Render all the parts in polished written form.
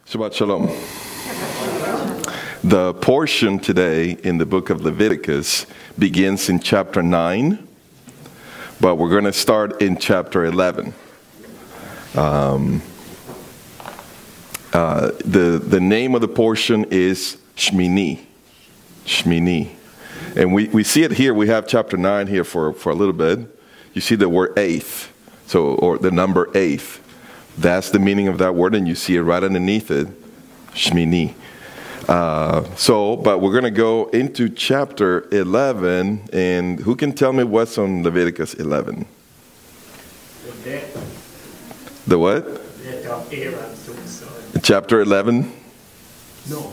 Shabbat Shalom. The portion today in the book of Leviticus begins in chapter 9, but we're going to start in chapter 11. The name of the portion is Shmini. Shmini. And we see it here. We have chapter 9 here for a little bit. You see the word eighth, or the number eighth. That's the meaning of that word, and you see it right underneath it, Shmini. But we're going to go into chapter 11, and who can tell me what's on Leviticus 11? The death. The what? Death of Aaron's son. Chapter 11? No.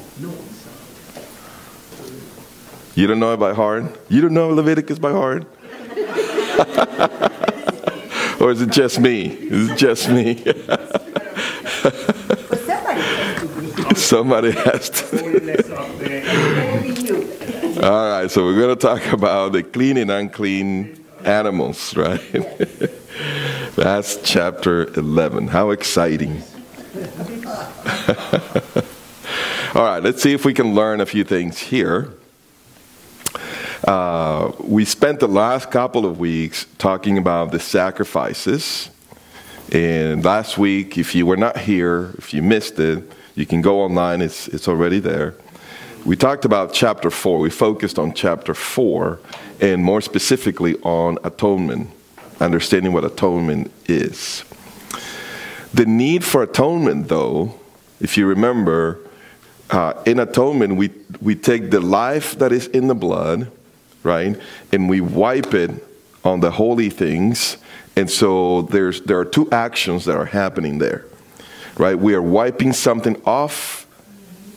You don't know it by heart? You don't know Leviticus by heart? Or is it just me? Is it just me? Somebody has to. All right, so we're going to talk about the clean and unclean animals, right? That's chapter 11. How exciting. All right, let's see if we can learn a few things here. We spent the last couple of weeks talking about the sacrifices. And last week, if you were not here, if you missed it, you can go online. It's already there. We talked about chapter 4. We focused on chapter 4, and more specifically on atonement, understanding what atonement is. The need for atonement, though, if you remember, in atonement, we take the life that is in the blood, right, and we wipe it on the holy things. And so there are two actions that are happening there, right? We are wiping something off,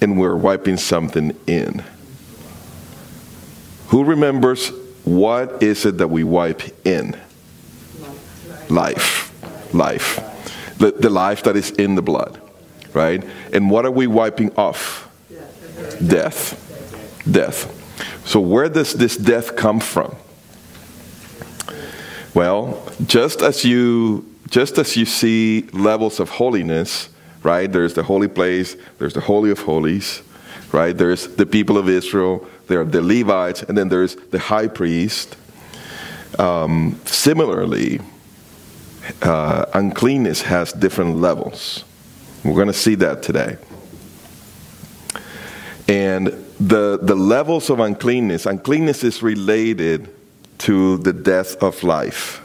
and we're wiping something in. Who remembers what is it that we wipe in? Life. The life that is in the blood, right? And what are we wiping off? Death. So where does this death come from? Well, just as you see levels of holiness, right? There's the holy place, there's the Holy of Holies, right? There's the people of Israel, there are the Levites, and then there's the high priest. Similarly, uncleanness has different levels. We're going to see that today. And the levels of uncleanness is related to the death of life.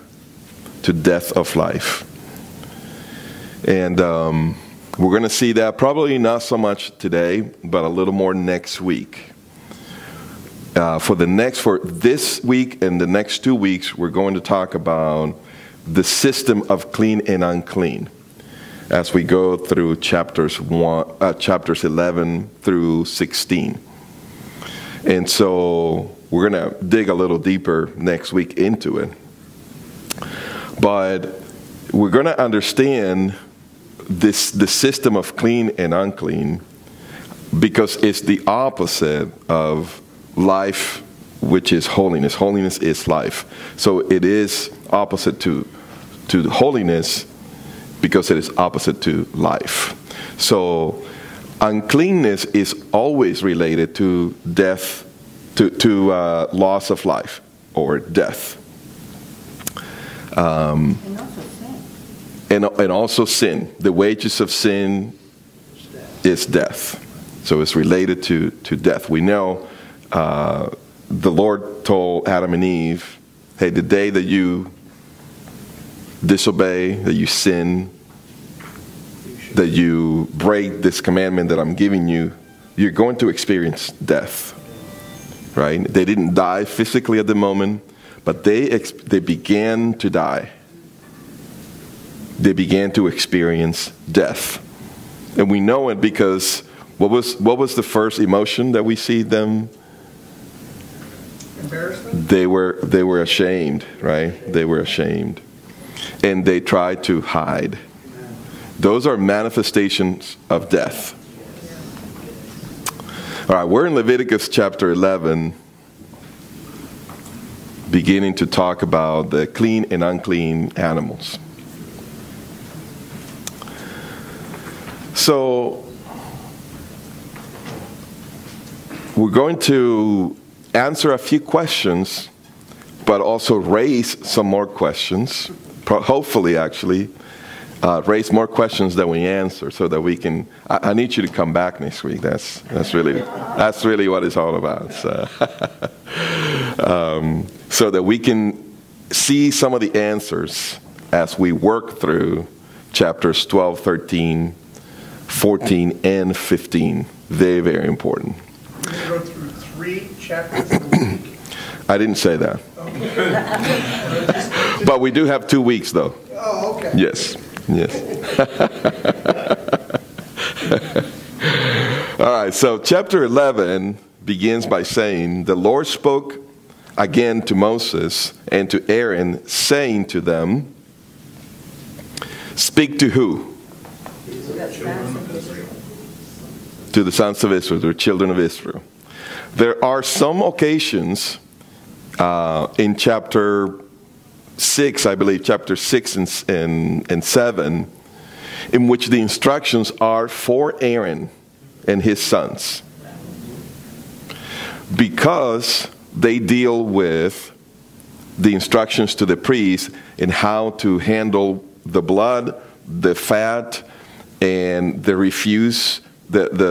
And we're going to see that probably not so much today, but a little more next week. For this week and the next 2 weeks, we're going to talk about the system of clean and unclean as we go through chapters 11 through 16. And so we're going to dig a little deeper next week into it. But we're going to understand the system of clean and unclean because it's the opposite of life, which is holiness. Holiness is life. So it is opposite to holiness because it is opposite to life. So uncleanness is always related to death, to loss of life or death. And also sin. The wages of sin is death. So it's related to death. We know the Lord told Adam and Eve, hey, the day that you disobey, that you sin, that you break this commandment that I'm giving you, you're going to experience death. Right? They didn't die physically at the moment, but they began to die. They began to experience death. And we know it because what was the first emotion that we see them? Embarrassment? They were ashamed, right? They were ashamed. And they tried to hide. Those are manifestations of death. All right, we're in Leviticus chapter 11, beginning to talk about the clean and unclean animals. So we're going to answer a few questions, but also raise some more questions. Hopefully, actually, raise more questions than we answer, so that we can. I need you to come back next week. That's really what it's all about. So that we can see some of the answers as we work through chapters 12, 13, 14, and 15. Very, very important. We're going to go through 3 chapters a week. I didn't say that. Okay. But we do have 2 weeks, though. Oh, okay. Yes. All right, so chapter 11 begins by saying, the Lord spoke again to Moses and to Aaron, saying to them, speak to who? To the sons of Israel, the children of Israel. There are some occasions in chapter 6, I believe, chapter 6 and 7, in which the instructions are for Aaron and his sons, because they deal with the instructions to the priest in how to handle the blood, the fat, and the refuse,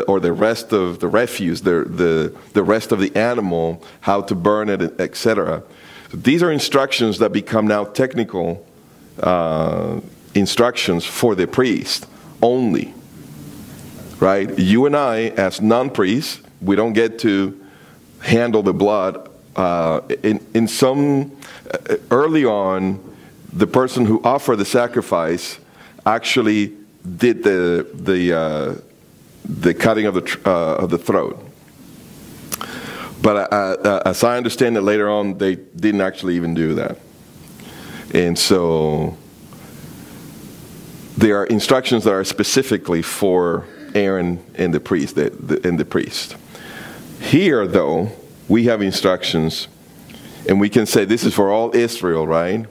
or the rest of the refuse, the rest of the animal, how to burn it, etc. These are instructions that become now technical instructions for the priest only, right? You and I, as non-priests, we don't get to handle the blood. In some, early on, the person who offered the sacrifice actually did the cutting of the throat. But as I understand it, later on, they didn't actually even do that. And so there are instructions that are specifically for Aaron and the priest. Here, though, we have instructions, and we can say this is for all Israel, right?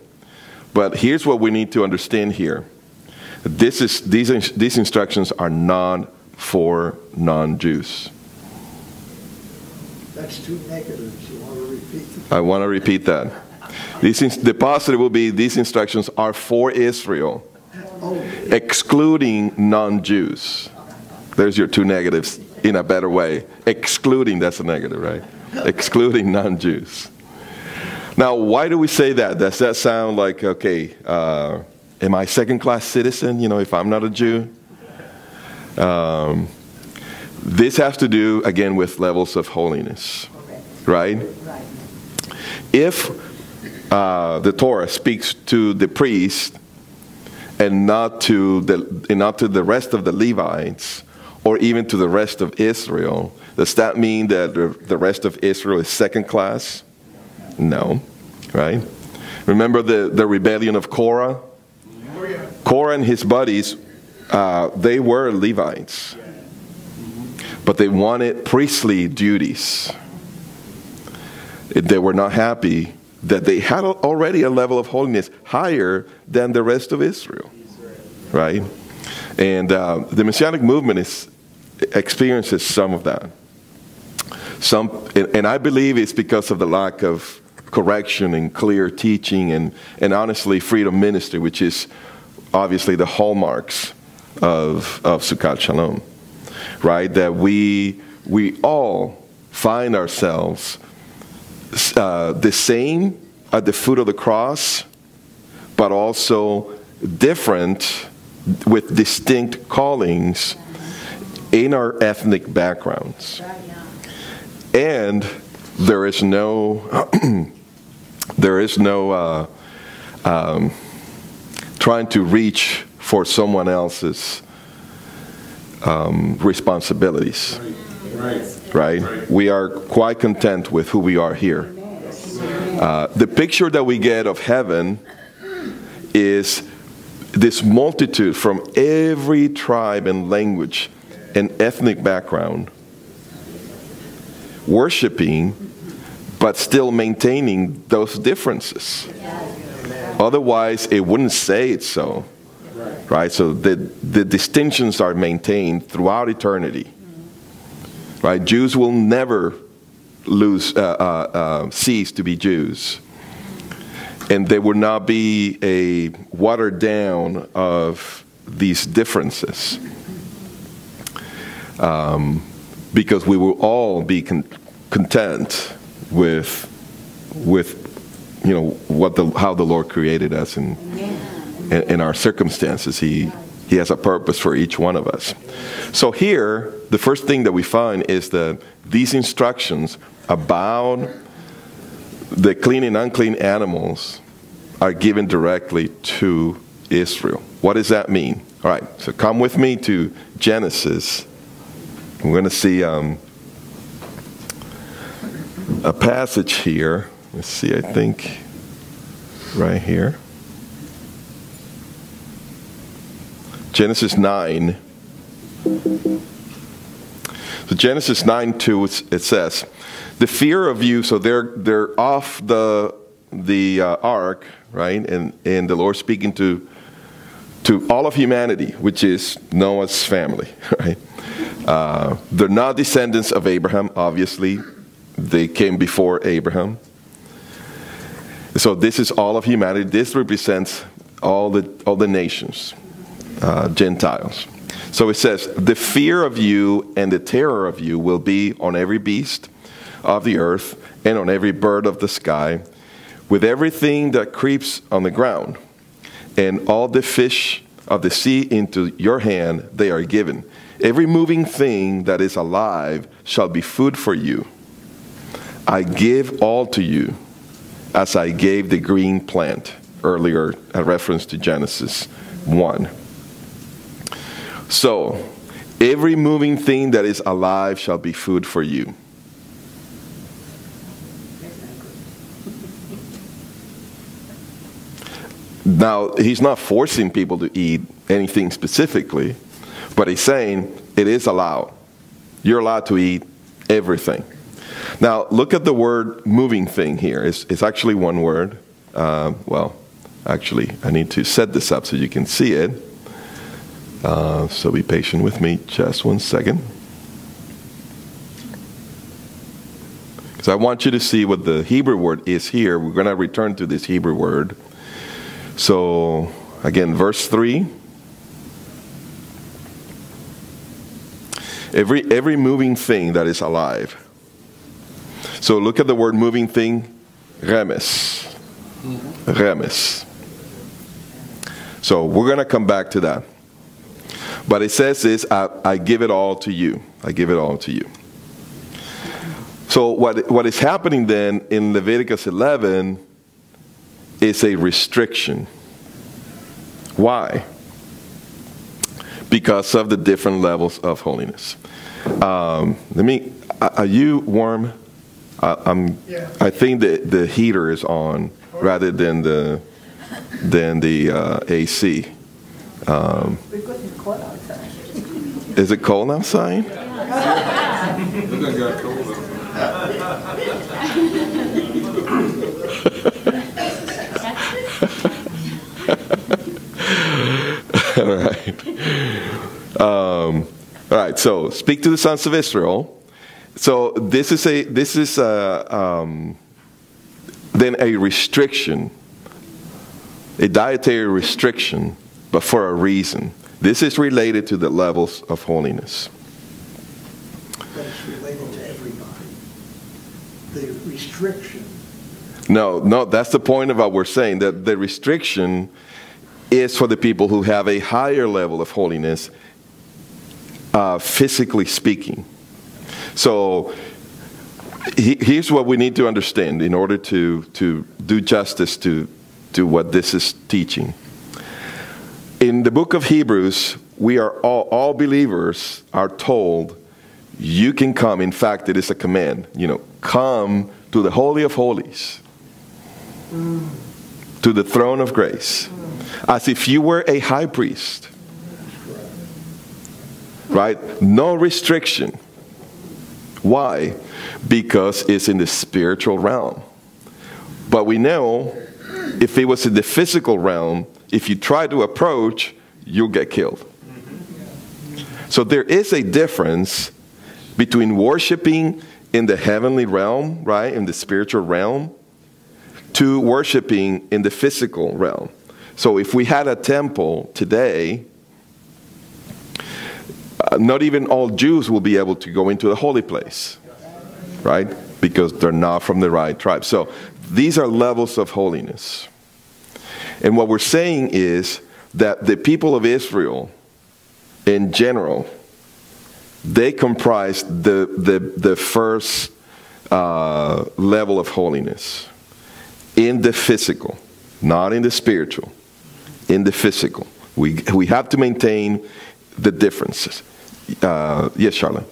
But here's what we need to understand here. These instructions are not for non-Jews. That's 2 negatives. You want to repeat them? I want to repeat that. The positive will be these instructions are for Israel, excluding non-Jews. There's your 2 negatives in a better way. Excluding, that's a negative, right? Excluding non-Jews. Now, why do we say that? Does that sound like, okay, am I second-class citizen, if I'm not a Jew? This has to do, again, with levels of holiness, right? If the Torah speaks to the priest and not to the rest of the Levites, or even to the rest of Israel, does that mean that the rest of Israel is second class? No, right? Remember the rebellion of Korah? Korah and his buddies, they were Levites, but they wanted priestly duties. They were not happy that they had already a level of holiness higher than the rest of Israel, right? And the Messianic movement experiences some of that. And I believe it's because of the lack of correction and clear teaching and honestly freedom ministry, which is obviously the hallmarks of Sukkat Shalom, right? That we all find ourselves the same at the foot of the cross, but also different with distinct callings in our ethnic backgrounds. And there is no trying to reach for someone else's responsibilities. Right? We are quite content with who we are here. The picture that we get of heaven is this multitude from every tribe and language and ethnic background worshiping, but still maintaining those differences. Otherwise, it wouldn't say it so. Right? So the distinctions are maintained throughout eternity. right? Jews will never cease to be Jews. And there will not be a watered down of these differences. Because we will all be content with how the Lord created us and in our circumstances. He has a purpose for each one of us. So here, the first thing that we find is that these instructions about the clean and unclean animals are given directly to Israel. What does that mean? All right, so come with me to Genesis. We're going to see a passage here. Let's see, I think right here. Genesis 9. So Genesis 9:2, it says, the fear of you, so they're off the ark, right? And the Lord speaking to all of humanity, which is Noah's family, right? They're not descendants of Abraham, obviously. They came before Abraham. So this is all of humanity. This represents all the nations, Gentiles. So it says, the fear of you and the terror of you will be on every beast of the earth and on every bird of the sky, with everything that creeps on the ground, and all the fish of the sea into your hand they are given. Every moving thing that is alive shall be food for you. I give all to you, as I gave the green plant. Earlier, a reference to Genesis 1. So, every moving thing that is alive shall be food for you. Now, he's not forcing people to eat anything specifically, but he's saying it is allowed. You're allowed to eat everything. Now, look at the word moving thing here. It's actually one word. Well, actually, I need to set this up so you can see it. So be patient with me just 1 second. Because I want you to see what the Hebrew word is here. We're going to return to this Hebrew word. So, again, verse 3. Every moving thing that is alive. So look at the word moving thing, remes. Remes. So we're going to come back to that. But it says this, I give it all to you. I give it all to you. So what is happening then in Leviticus 11 is a restriction. Why? Because of the different levels of holiness. Are you warm? Yeah. I think the heater is on rather than the AC. It's cold outside. Is it cold outside? All right. All right. So speak to the sons of Israel. So this is then a restriction, a dietary restriction, but for a reason. This is related to the levels of holiness. But it's related to everybody. The restriction. No, that's the point of what we're saying, that the restriction is for the people who have a higher level of holiness, physically speaking. So here's what we need to understand in order to do justice to what this is teaching. In the book of Hebrews, we are all believers are told, you can come. In fact, it is a command. Come to the Holy of Holies, to the throne of grace, as if you were a high priest. Right? No restriction. Why? Because it's in the spiritual realm. But we know if it was in the physical realm, if you try to approach, you'll get killed. So there is a difference between worshiping in the heavenly realm, right, in the spiritual realm, to worshiping in the physical realm. So if we had a temple today, not even all Jews will be able to go into the holy place, right? Because they're not from the right tribe. So these are levels of holiness. And what we're saying is that the people of Israel, in general, they comprise the first level of holiness in the physical, not in the spiritual, in the physical. We have to maintain the differences. Yes, Charlotte?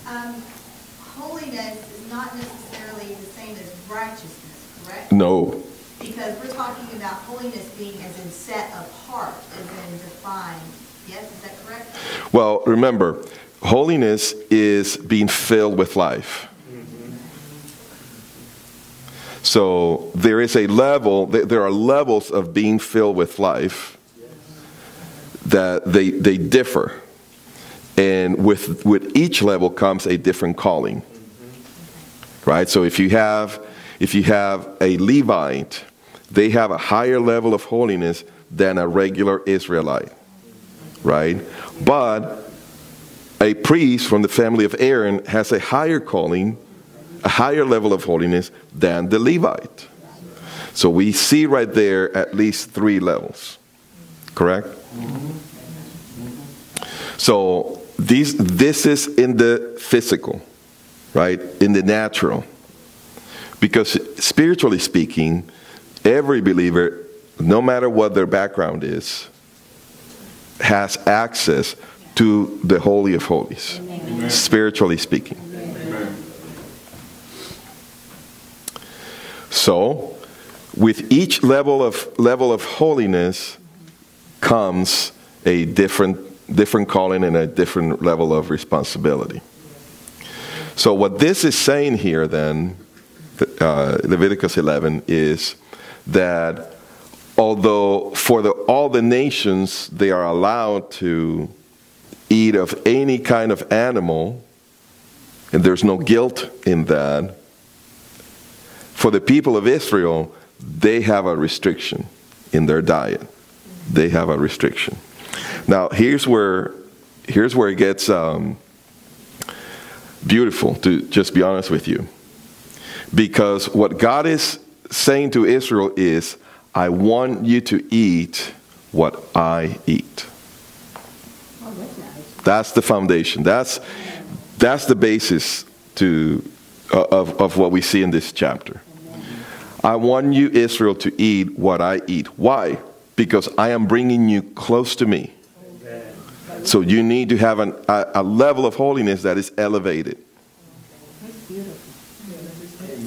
Holiness is not necessarily the same as righteousness, correct? No. Because we're talking about holiness being as in set apart, as in defined. Yes, is that correct? Well, remember, holiness is being filled with life. So there is a level, there are levels of being filled with life that they differ. And with each level comes a different calling. Right? So if you have a Levite, they have a higher level of holiness than a regular Israelite. Right? But a priest from the family of Aaron has a higher calling, a higher level of holiness than the Levite. So we see right there at least 3 levels. Correct? So this is in the physical, right? In the natural. Because spiritually speaking, every believer, no matter what their background is, has access to the Holy of Holies, Amen. Spiritually speaking. Amen. So, with each level of holiness comes a different calling and a different level of responsibility. So what this is saying here then, Leviticus 11, is that although for all the nations they are allowed to eat of any kind of animal, and there's no guilt in that, for the people of Israel, they have a restriction in their diet. They have a restriction. Now, here's where it gets beautiful, to just be honest with you. Because what God is saying to Israel is, I want you to eat what I eat. That's the foundation. That's the basis of what we see in this chapter. I want you, Israel, to eat what I eat. Why? Because I am bringing you close to me. So you need to have a level of holiness that is elevated.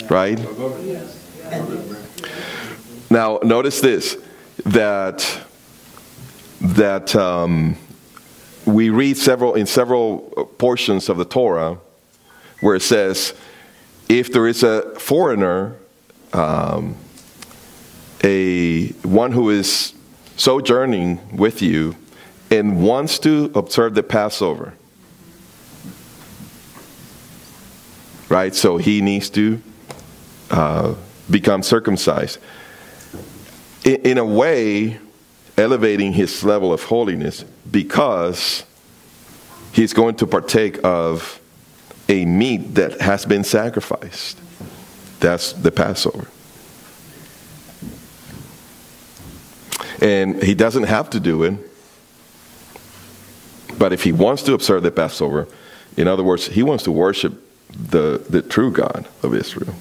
Right? Now, notice this, that we read in several portions of the Torah where it says, if there is a foreigner, one who is sojourning with you and wants to observe the Passover, right? So he needs to become circumcised. In a way, elevating his level of holiness, because he's going to partake of a meat that has been sacrificed. That's the Passover. And he doesn't have to do it, but if he wants to observe the Passover, in other words, he wants to worship the true God of Israel,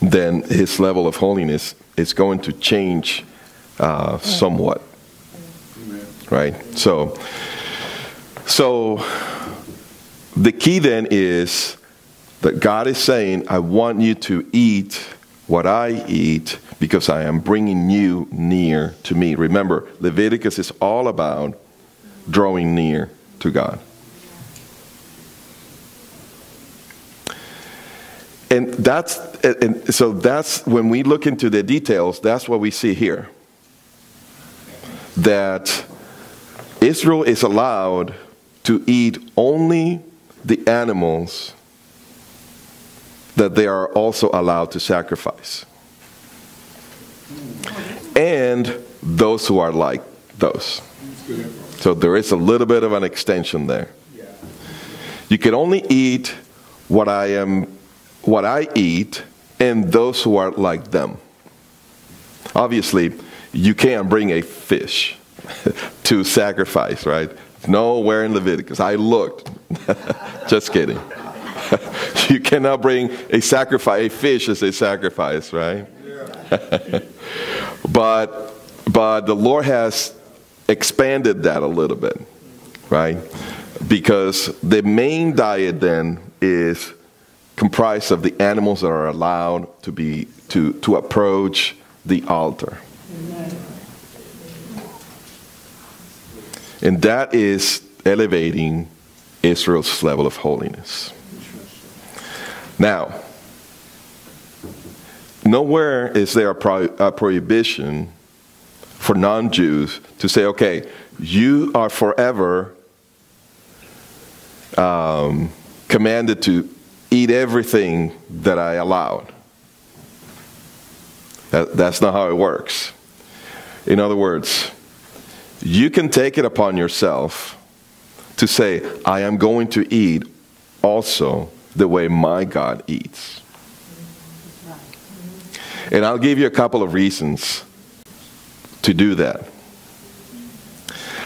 then his level of holiness is going to change somewhat. Right? So the key then is that God is saying, I want you to eat what I eat because I am bringing you near to me. Remember, Leviticus is all about drawing near to God. And so that's when we look into the details, that's what we see here. That Israel is allowed to eat only the animals that they are also allowed to sacrifice. And those who are like those. So there is a little bit of an extension there. You can only eat what I eat, and those who are like them. Obviously, you can't bring a fish to sacrifice, right? Nowhere in Leviticus. I looked. Just kidding. You cannot bring a fish as a sacrifice, right? But the Lord has expanded that a little bit, right? Because the main diet then is comprised of the animals that are allowed to approach the altar. Amen. And that is elevating Israel's level of holiness. Now, nowhere is there a prohibition for non-Jews to say, okay, you are forever commanded to eat everything that I allowed. That's not how it works. In other words, you can take it upon yourself to say, I am going to eat also the way my God eats. And I'll give you a couple of reasons to do that.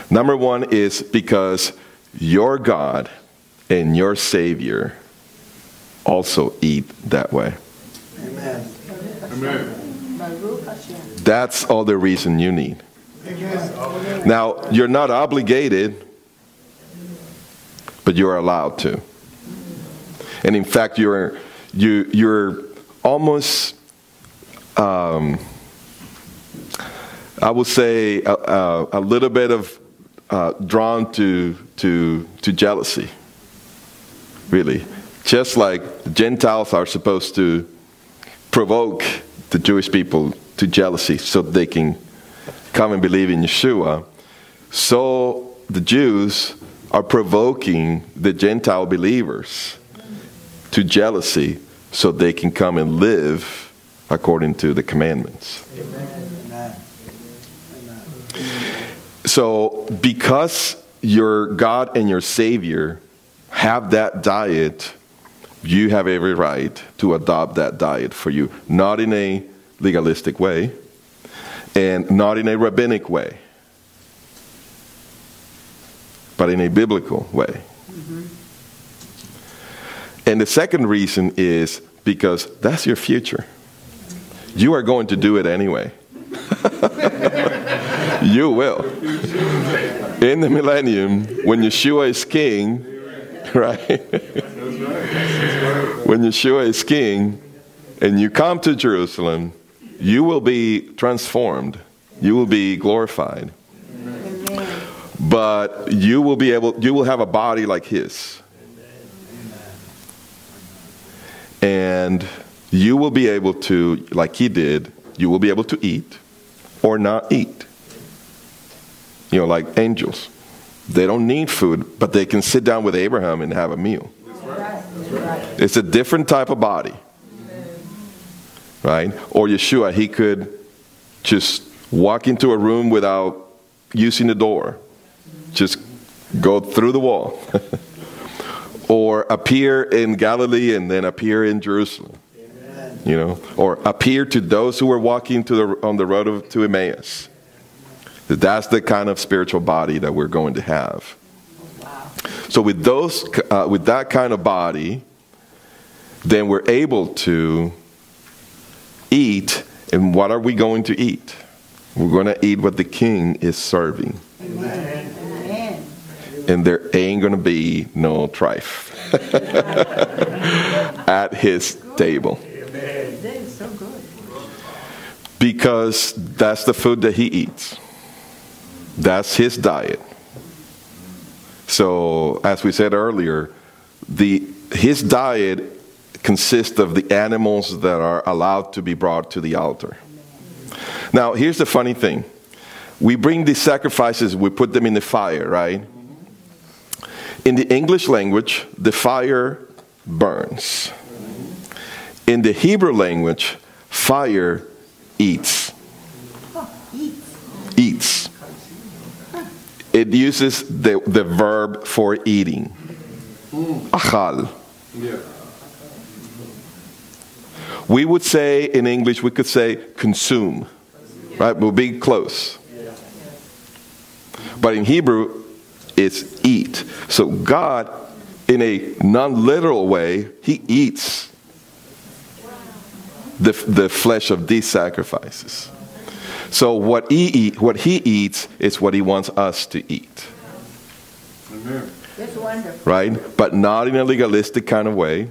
Number one is because your God and your Savior also eat that way. Amen. Amen. That's all the reason you need. Amen. Now, you're not obligated, but you're allowed to. And in fact, you're almost, I would say, a little bit of drawn to jealousy, really. Just like the Gentiles are supposed to provoke the Jewish people to jealousy so they can come and believe in Yeshua, so the Jews are provoking the Gentile believers to jealousy so they can come and live according to the commandments. Amen. So because your God and your Savior have that diet, you have every right to adopt that diet for you. Not in a legalistic way and not in a rabbinic way, but in a biblical way. Mm-hmm. And the second reason is because that's your future. You are going to do it anyway. You will. In the millennium, when Yeshua is king, right? When Yeshua is king and you come to Jerusalem, you will be transformed. You will be glorified. Amen. But you will have a body like his. And you will be able to, like he did, you will be able to eat or not eat. You know, like angels. They don't need food, but they can sit down with Abraham and have a meal. That's right. That's right. It's a different type of body. Right? Or Yeshua, he could just walk into a room without using the door. Just go through the wall. Or appear in Galilee and then appear in Jerusalem. Amen. You know, or appear to those who were walking on the road to Emmaus. That's the kind of spiritual body that we're going to have. Wow. So with that kind of body, then we're able to eat. And what are we going to eat? We're going to eat what the king is serving. Amen. Amen. And there ain't going to be no trife at his table. Amen. That is so good. Because that's the food that he eats. That's his diet. So, as we said earlier, his diet consists of the animals that are allowed to be brought to the altar. Now, here's the funny thing. We bring these sacrifices, we put them in the fire, right? In the English language, the fire burns. In the Hebrew language, fire eats. Eats. It uses the verb for eating. Achal. We would say in English, we could say consume. Right? We'll be close. But in Hebrew, it's eat. So God, in a non-literal way, he eats the flesh of these sacrifices. So what he eats is what he wants us to eat. Amen. That's wonderful. Right? But not in a legalistic kind of way.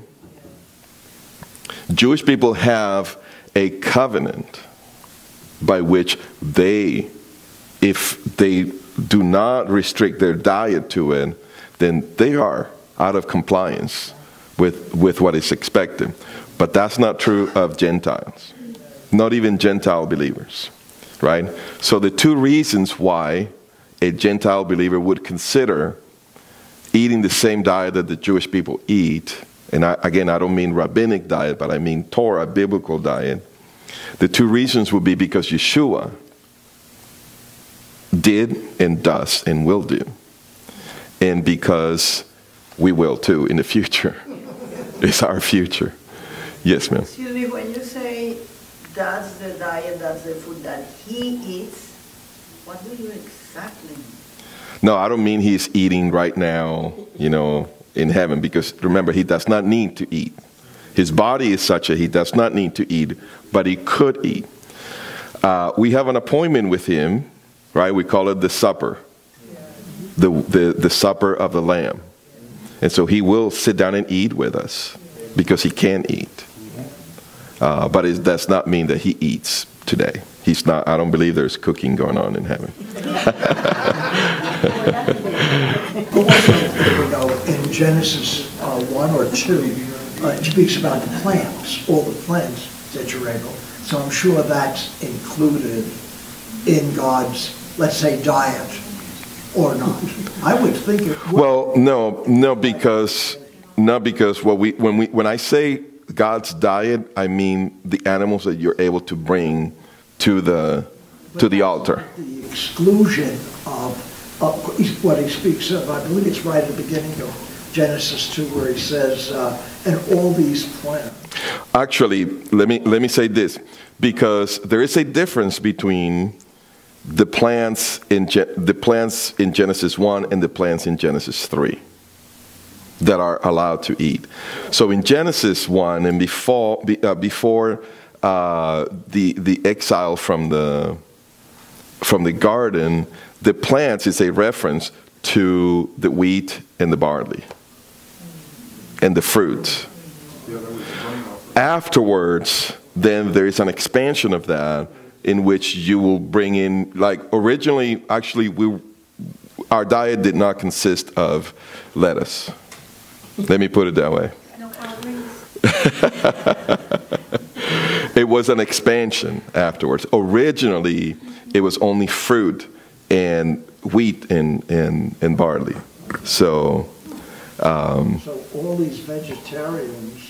Jewish people have a covenant by which they, if they do not restrict their diet to it, then they are out of compliance with what is expected. But that's not true of Gentiles, not even Gentile believers, right? So the two reasons why a Gentile believer would consider eating the same diet that the Jewish people eat, and again, I don't mean rabbinic diet, but I mean Torah, biblical diet. The two reasons would be because Yeshua did and does and will do, and because we will too in the future. It's our future. Yes, ma'am. Excuse me, when you say that's the diet, that's the food that he eats, what do you exactly mean? No, I don't mean he's eating right now, in heaven, because remember, he does not need to eat. His body is such that he does not need to eat, but he could eat. We have an appointment with him, right? We call it the supper, the supper of the Lamb. And so he will sit down and eat with us because he can eat. But it does not mean that he eats today. He's not. I don't believe there's cooking going on in heaven. In Genesis 1 or 2, it speaks about the plants, all the plants that you're able. So I'm sure that's included in God's, let's say, diet, or not. I would think it would. Well, no, because when I say God's diet, I mean the animals that you're able to bring to the altar. The exclusion of what he speaks of, I believe it's right at the beginning of Genesis 2, where he says, and all these plants. Actually, let me say this, because there is a difference between the plants in Genesis 1 and the plants in Genesis 3 that are allowed to eat. So in Genesis 1 and before the exile from the garden, the plants is a reference to the wheat and the barley and the fruit. Afterwards, then there is an expansion of that in which you will bring in, like originally, actually, our diet did not consist of lettuce. Let me put it that way. No calories. It was an expansion afterwards. Originally, it was only fruit and wheat and barley. So all these vegetarians,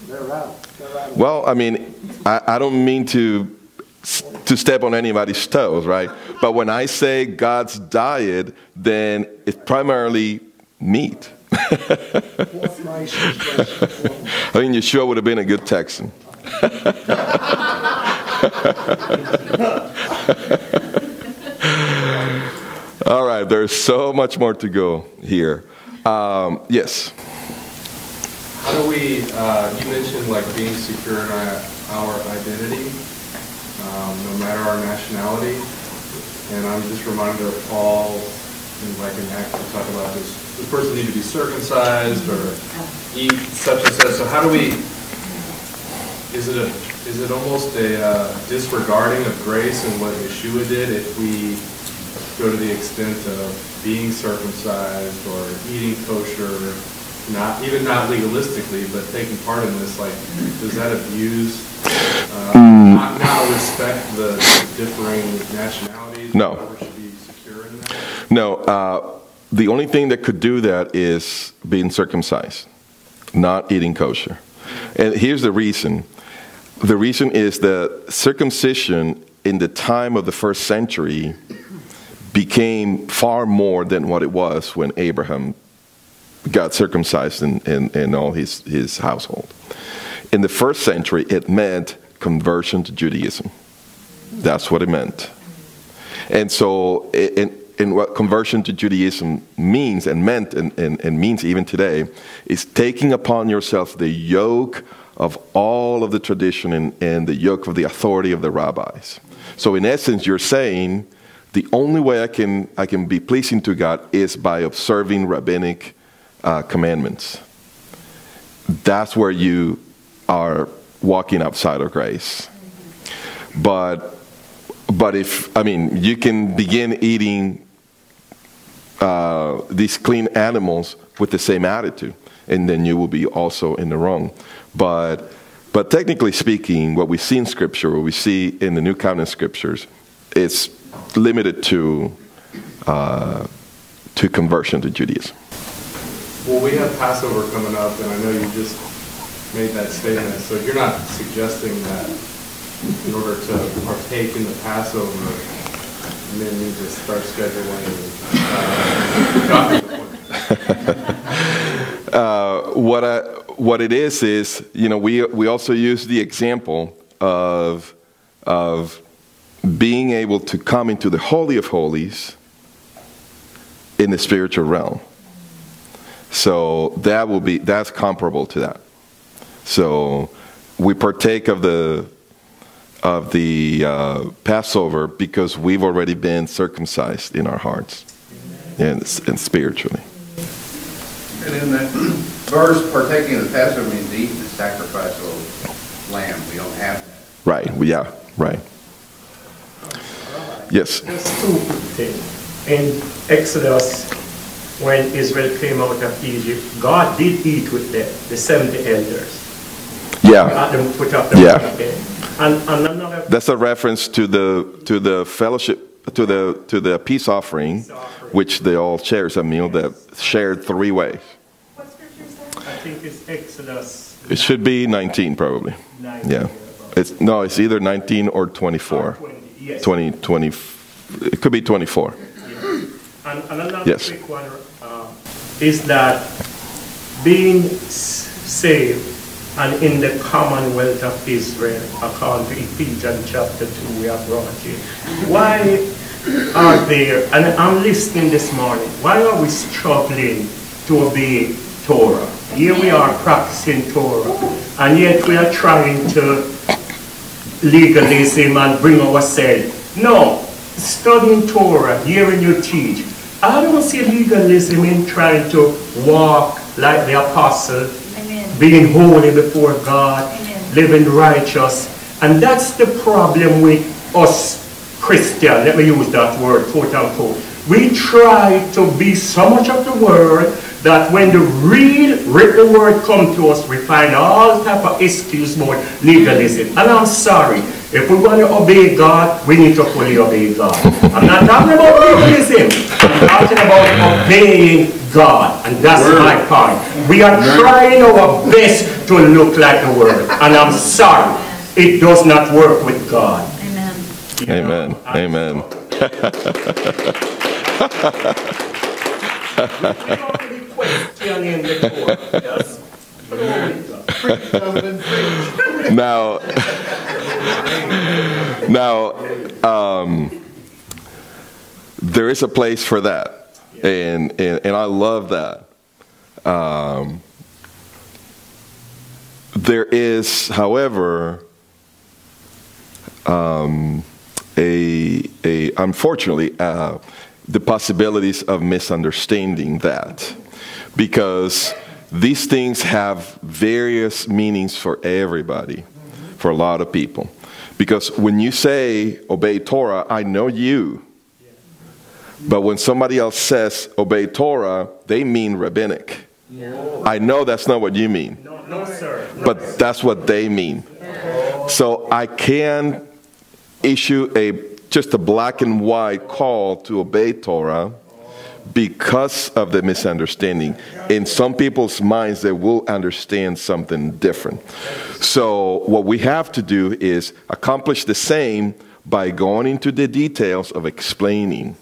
they're out. Well, I mean, I don't mean to step on anybody's toes, right? But when I say God's diet, then it's primarily meat. I think Yeshua would have been a good Texan. All right, there's so much more to go here. Yes. How do we, you mentioned like being secure in our identity, no matter our nationality. And I'm just reminded of Paul in Acts to talk about this person need to be circumcised or eat such and such. So how do we, is it almost a disregarding of grace and what Yeshua did if we go to the extent of being circumcised or eating kosher, not legalistically, but taking part in this? Like, does that abuse, not respect the differing nationalities? No. Should be secure in that? No. the only thing that could do that is being circumcised, not eating kosher. And here's the reason. The reason is that circumcision in the time of the first century became far more than what it was when Abraham got circumcised in all his household. In the first century, it meant conversion to Judaism. That's what it meant. And so, and what conversion to Judaism means and meant and means even today is taking upon yourself the yoke of all of the tradition and the yoke of the authority of the rabbis. So in essence, you're saying the only way I can be pleasing to God is by observing rabbinic commandments. That's where you are walking outside of grace. But if, I mean, you can begin eating these clean animals with the same attitude, and then you will be also in the wrong. But technically speaking, what we see in Scripture, what we see in the New Covenant Scriptures, is limited to conversion to Judaism. Well, we have Passover coming up, and I know you just made that statement. So you're not suggesting that in order to partake in the Passover, men need to start scheduling what it is, you know, we also use the example of being able to come into the Holy of Holies in the spiritual realm. So that's comparable to that. So we partake of the Passover because we've already been circumcised in our hearts and spiritually. And in that verse, partaking of the Passover means to eat the sacrificial lamb. We don't have that. Right. Yeah. Right. Yes. There's two things. In Exodus, when Israel came out of Egypt, God did eat with them, the 70 elders. Yeah. Adam put up the and another. That's a reference to the fellowship, to the peace offering, which they all share. It's a meal that shared three ways. What scripture is that? I think it's Exodus. It should be 19 probably. 19, yeah. It's either 19 or 24. 20, yes. 20, it could be 24. Yeah. And another Yes. quick one is that being saved and in the commonwealth of Israel, according to Ephesians chapter 2, we are brought in. Why are there, and I'm listening this morning, why are we struggling to obey Torah? Here we are practicing Torah, and yet we are trying to legalism and bring ourselves. No, studying Torah, hearing you teach. I don't see legalism in trying to walk like the apostle, Amen. being holy before God, Amen. living righteous. And that's the problem with us Christians. Let me use that word, quote unquote. We try to be so much of the word that when the real written word comes to us, we find all type of excuse about legalism. And I'm sorry, if we want to obey God, we need to fully obey God. I'm not talking about legalism. I'm talking about obeying God. And that's my point. We are trying our best to look like the word. And I'm sorry, it does not work with God. Amen. Amen. Amen. Now, there is a place for that, and I love that. There is, however, unfortunately, the possibilities of misunderstanding that, because these things have various meanings for everybody, for a lot of people. Because when you say obey Torah, I know you. But when somebody else says obey Torah, they mean rabbinic. I know that's not what you mean. No, sir. But that's what they mean. So I can issue just a black and white call to obey Torah, because of the misunderstanding. In some people's minds, they will understand something different. So what we have to do is accomplish the same by going into the details of explaining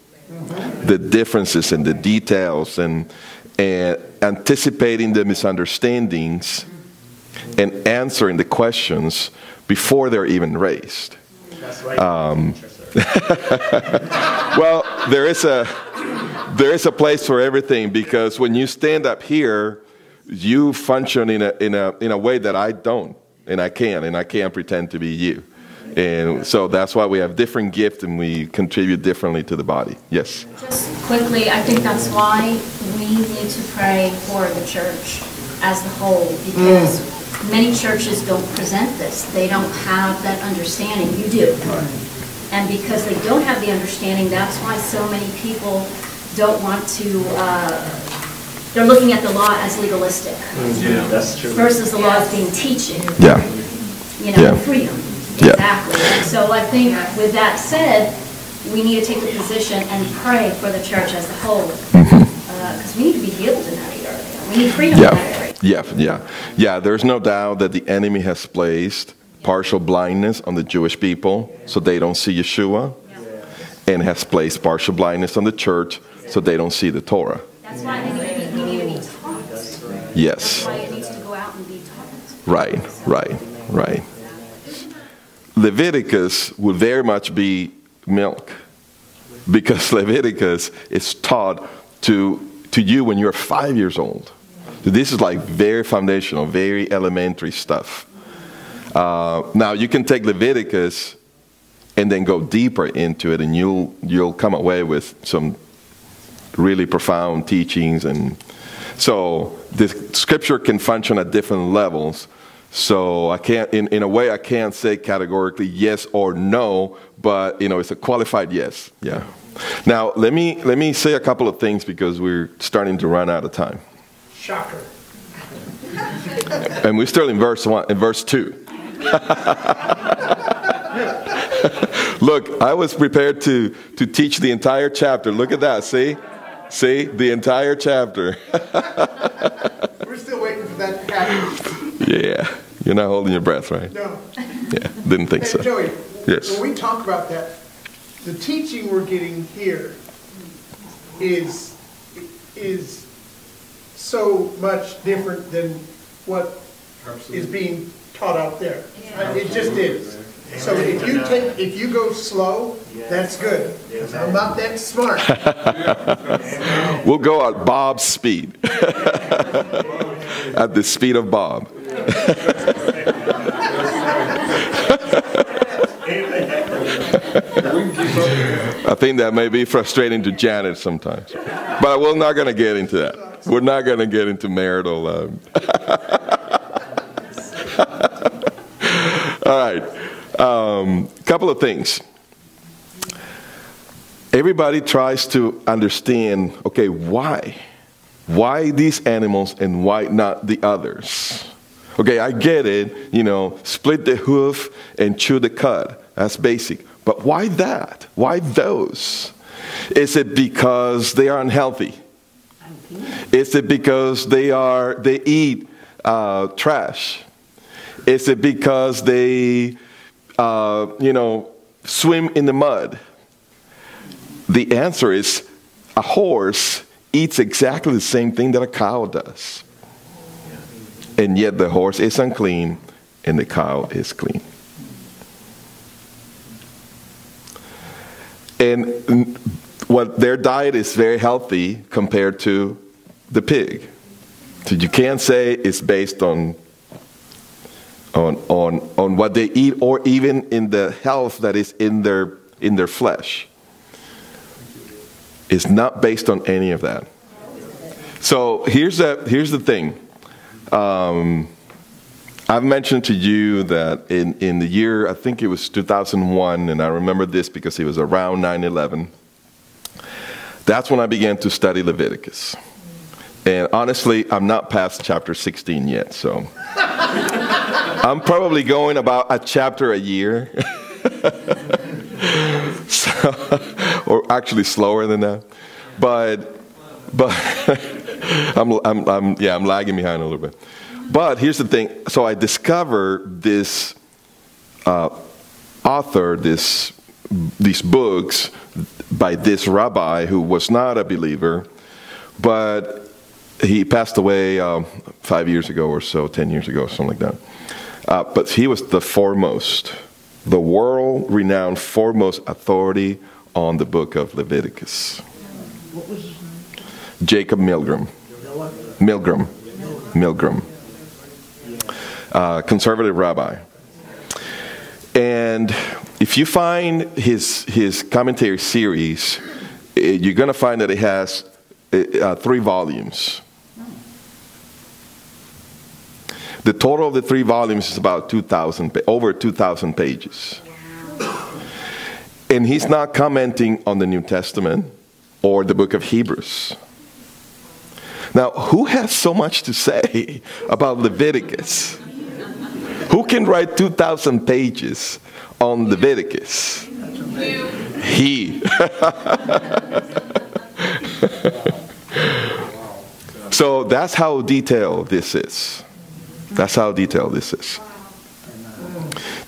the differences and the details and anticipating the misunderstandings and answering the questions before they're even raised. That's right. Well, there is a place for everything, because when you stand up here, you function in a way that I don't, and I can't pretend to be you. And so that's why we have different gifts and we contribute differently to the body. Yes? Just quickly, I think that's why we need to pray for the church as a whole, because many churches don't present this. They don't have that understanding. You do. Right. And because they don't have the understanding, that's why so many people don't want to, they're looking at the law as legalistic. Yeah, that's true. Versus the law as being teaching. Yeah. Freedom. Yeah. Exactly. And so I think with that said, we need to take a position and pray for the church as a whole. Because we need to be healed in that area. We need freedom in that area. Yeah, there's no doubt that the enemy has placed partial blindness on the Jewish people so they don't see Yeshua, and has placed partial blindness on the church so they don't see the Torah. That's why we need to be taught. Yes. That's why it needs to go out and be taught. Right. Leviticus would very much be milk, because Leviticus is taught to you when you're 5 years old. This is like very foundational, very elementary stuff. Now you can take Leviticus and then go deeper into it, and you'll come away with some really profound teachings. And so the scripture can function at different levels. So I can't, in a way, I can't say categorically yes or no, but it's a qualified yes. Yeah. Now let me say a couple of things, because we're starting to run out of time. Shocker. And we're still in verse 2. Look, I was prepared to teach the entire chapter. Look at that. See, the entire chapter. We're still waiting for that to happen. Yeah. You're not holding your breath, right? No. Yeah, didn't think so. Joey, yes. When we talk about that, the teaching we're getting here is so much different than what is being taught out there. It just is. So if you go slow, that's good. I'm not that smart. We'll go at Bob's speed. At the speed of Bob. I think that may be frustrating to Janet sometimes. But we're not going to get into that. We're not going to get into marital. All right. Couple of things. Everybody tries to understand, okay, why? Why these animals and why not the others? Okay, I get it, split the hoof and chew the cud. That's basic. But why that? Why those? Is it because they are unhealthy? Is it because they eat trash? Is it because they, swim in the mud? The answer is a horse eats exactly the same thing that a cow does. And yet the horse is unclean and the cow is clean. And what their diet is very healthy compared to the pig. So you can't say it's based on what they eat, or even in the health that is in their flesh. It's not based on any of that. So here's the thing. I've mentioned to you that in the year, I think it was 2001, and I remember this because it was around 9/11. That's when I began to study Leviticus. And honestly, I'm not past chapter 16 yet, so I'm probably going about a chapter a year. So, or actually slower than that. But But I'm lagging behind a little bit. But here's the thing. So I discovered this author, these books by this rabbi who was not a believer, but he passed away 5 years ago or so, 10 years ago, something like that. But he was the world-renowned foremost authority on the book of Leviticus. What was his name? Jacob Milgram. Milgram. Conservative rabbi. And if you find his commentary series, you're going to find that it has 3 volumes. The total of the 3 volumes is about over 2,000 pages. And he's not commenting on the New Testament or the book of Hebrews. Now, who has so much to say about Leviticus? Who can write 2,000 pages on Leviticus? He. So that's how detailed this is. That's how detailed this is.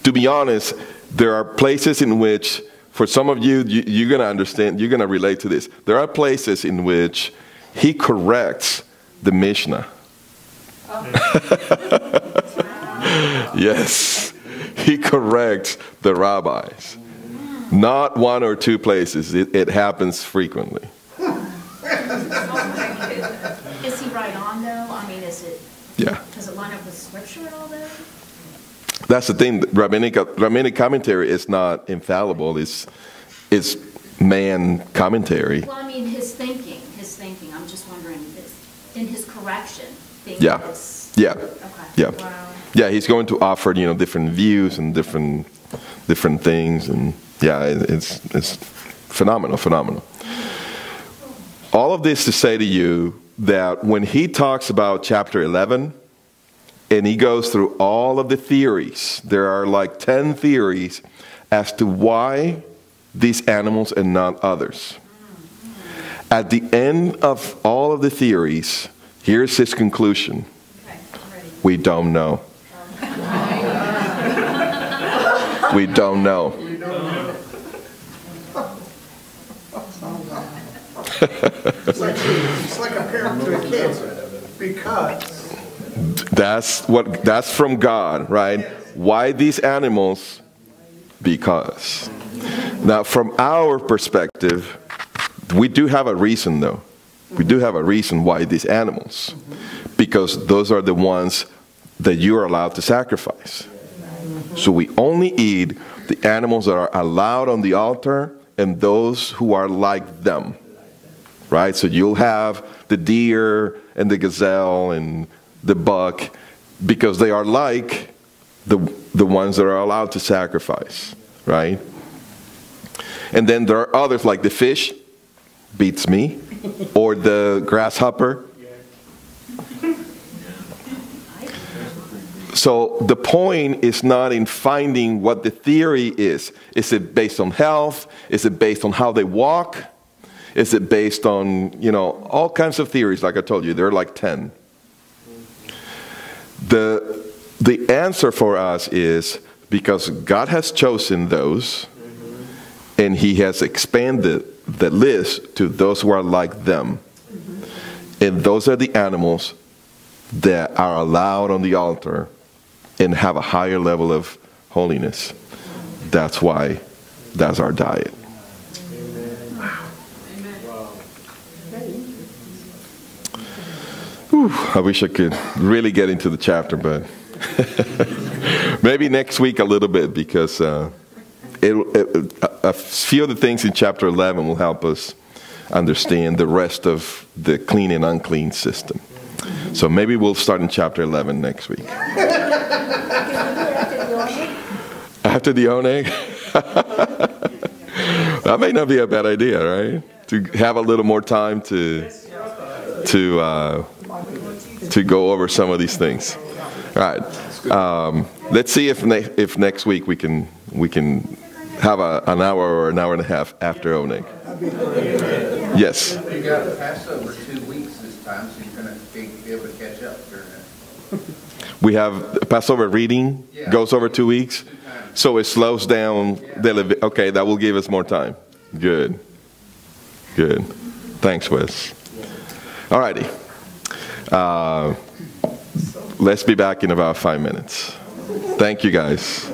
To be honest, there are places in which, for some of you, you're going to understand, you're going to relate to this. There are places in which he corrects the Mishnah. Yes, he corrects the rabbis. Not 1 or 2 places. It happens frequently. Is he right on, though? I mean, is it... Yeah. Does it line up with Scripture at all, though? That's the thing. Rabbinic commentary is not infallible. It's man commentary. Well, I mean, his thinking. I'm just wondering, in his correction. Yeah. Okay. Yeah. Wow. Yeah, he's going to offer, different views and different things, and yeah, it's phenomenal. All of this to say to you that when he talks about chapter 11, and he goes through all of the theories, there are like 10 theories as to why these animals and not others. At the end of all of the theories, here's his conclusion. We don't know. We don't know. It's like a parent to a kid, because that's from God, right? Why these animals? Because. Now, from our perspective, we do have a reason, though. We do have a reason why these animals. Because those are the ones that you are allowed to sacrifice. So we only eat the animals that are allowed on the altar and those who are like them. Right? So you'll have the deer and the gazelle and the buck because they are like the ones that are allowed to sacrifice. Right? And then there are others like the fish, beats me, or the grasshopper. So the point is not in finding what the theory is. Is it based on health? Is it based on how they walk? Is it based on, all kinds of theories, like I told you, there are like 10. The answer for us is because God has chosen those, and he has expanded the list to those who are like them. And those are the animals that are allowed on the altar and have a higher level of holiness. That's why that's our diet. Whew, I wish I could really get into the chapter, but maybe next week a little bit, because a few of the things in chapter 11 will help us understand the rest of the clean and unclean system. So maybe we'll start in chapter 11 next week. After the oneg? That may not be a bad idea, right? To have a little more time to go over some of these things. All right. Let's see if next week we can have an hour or an hour and a half after oneg. Yes. You got Passover 2 we have Passover reading goes over 2 weeks, so it slows down. Okay, that will give us more time. Good. Good. Thanks, Wes. All righty. Let's be back in about 5 minutes. Thank you, guys.